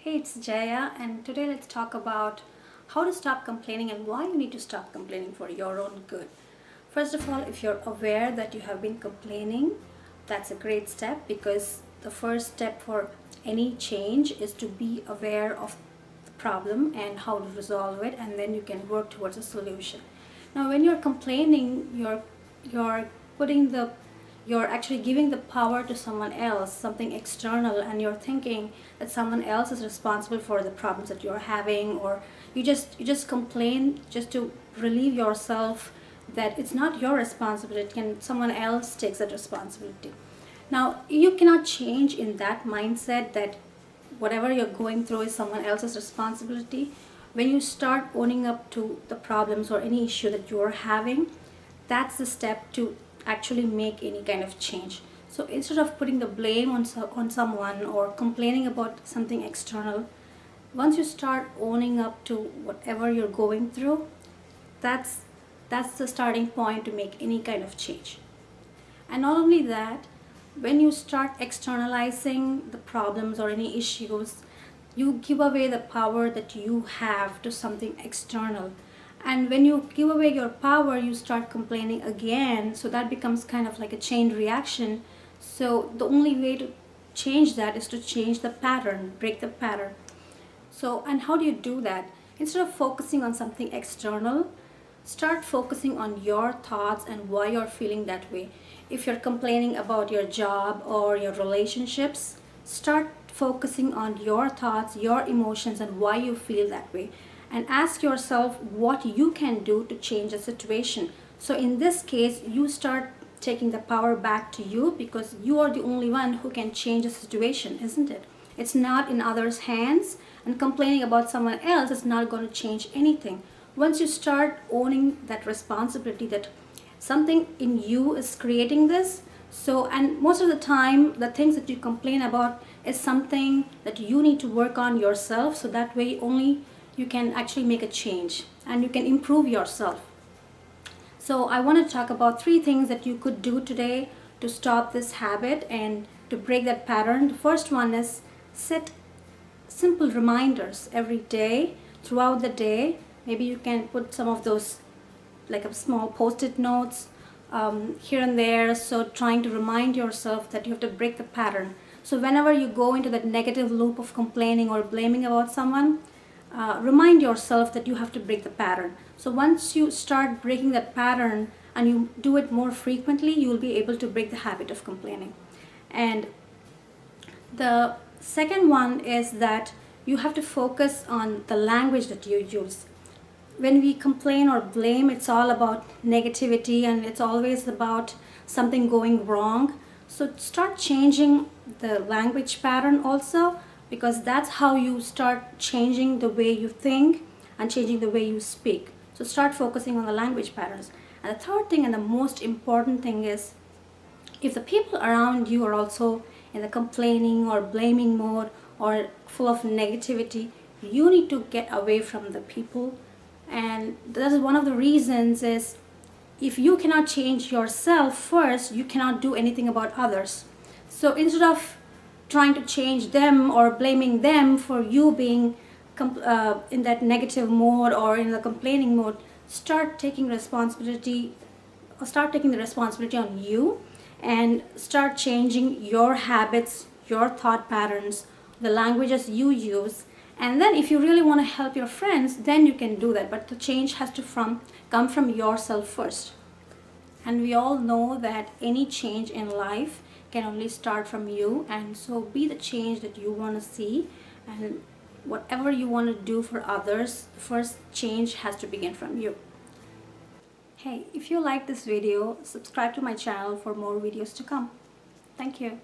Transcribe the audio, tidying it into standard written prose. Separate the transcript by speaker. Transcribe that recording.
Speaker 1: Hey, it's Jaya, and today let's talk about how to stop complaining and why you need to stop complaining for your own good. First of all, if you're aware that you have been complaining, that's a great step, because the first step for any change is to be aware of the problem and how to resolve it, and then you can work towards a solution. Now, when you're complaining, you're putting the you're actually giving the power to someone else, something external, and you're thinking that someone else is responsible for the problems that you're having, or you just complain just to relieve yourself that it's not your responsibility and someone else takes that responsibility. Now, you cannot change in that mindset that whatever you're going through is someone else's responsibility. When you start owning up to the problems or any issue that you're having, that's the step to actually make any kind of change. So instead of putting the blame on someone or complaining about something external, once you start owning up to whatever you're going through, that's the starting point to make any kind of change. And not only that, when you start externalizing the problems or any issues, you give away the power that you have to something external. And when you give away your power, you start complaining again. So that becomes kind of like a chain reaction. So the only way to change that is to change the pattern, break the pattern. So, and how do you do that? Instead of focusing on something external, start focusing on your thoughts and why you're feeling that way. If you're complaining about your job or your relationships, start focusing on your thoughts, your emotions, and why you feel that way. And ask yourself what you can do to change the situation. So in this case, you start taking the power back to you, because you are the only one who can change the situation, isn't it? It's not in others' hands, and complaining about someone else is not going to change anything. Once you start owning that responsibility that something in you is creating this, so, and most of the time the things that you complain about is something that you need to work on yourself, so that way only you can actually make a change and you can improve yourself. So I want to talk about 3 things that you could do today to stop this habit and to break that pattern. The first one is set simple reminders every day, throughout the day. Maybe you can put some of those, like a small post-it notes here and there, so trying to remind yourself that you have to break the pattern. So whenever you go into that negative loop of complaining or blaming about someone, remind yourself that you have to break the pattern. So once you start breaking that pattern and you do it more frequently, you will be able to break the habit of complaining. And the second one is that you have to focus on the language that you use. When we complain or blame, it's all about negativity and it's always about something going wrong. So start changing the language pattern also, because that's how you start changing the way you think and changing the way you speak. So start focusing on the language patterns. And the third thing and the most important thing is, if the people around you are also in the complaining or blaming mode or full of negativity, you need to get away from the people. And that is one of the reasons is, if you cannot change yourself first, you cannot do anything about others. So instead of trying to change them or blaming them for you being in that negative mode or in the complaining mode, start taking responsibility, or start taking the responsibility on you, and start changing your habits, your thought patterns, the languages you use. And then if you really want to help your friends, then you can do that, but the change has to come from yourself first. And we all know that any change in life can only start from you, and so be the change that you want to see. And whatever you want to do for others, the first change has to begin from you. Hey, if you like this video, subscribe to my channel for more videos to come. Thank you.